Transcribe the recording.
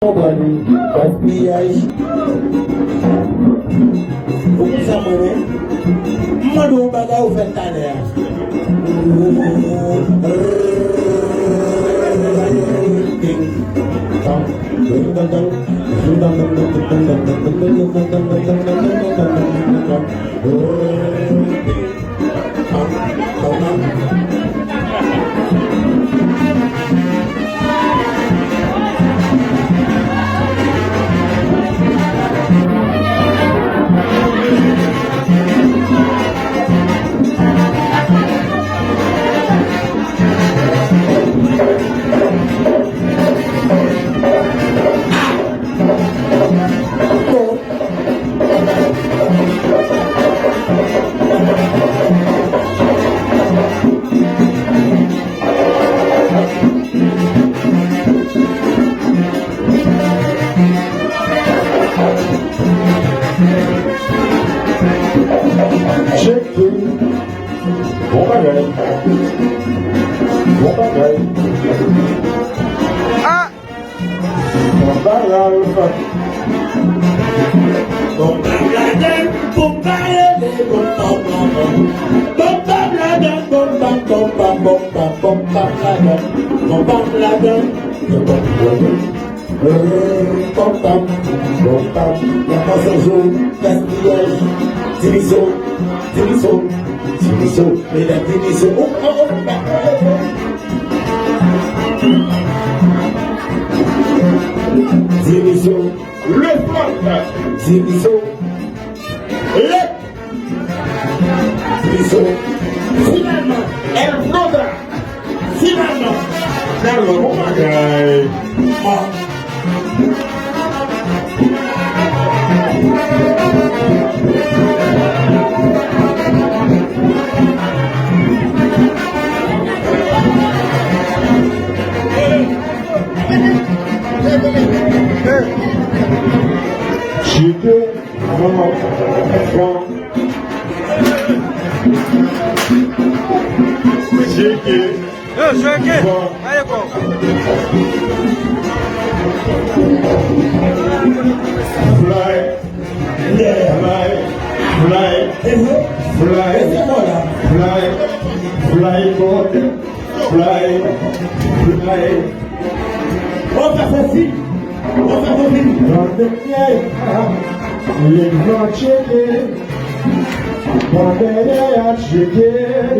gaspillage. Vous savez, Madou Baga ou fait ta l'air. Ah! Division, le front, division, le division, finalement, elle faudra, finalement, dans le moment, j'étais vraiment on va faire ci, on va faire ci. Les grands chicken, bandera chicken,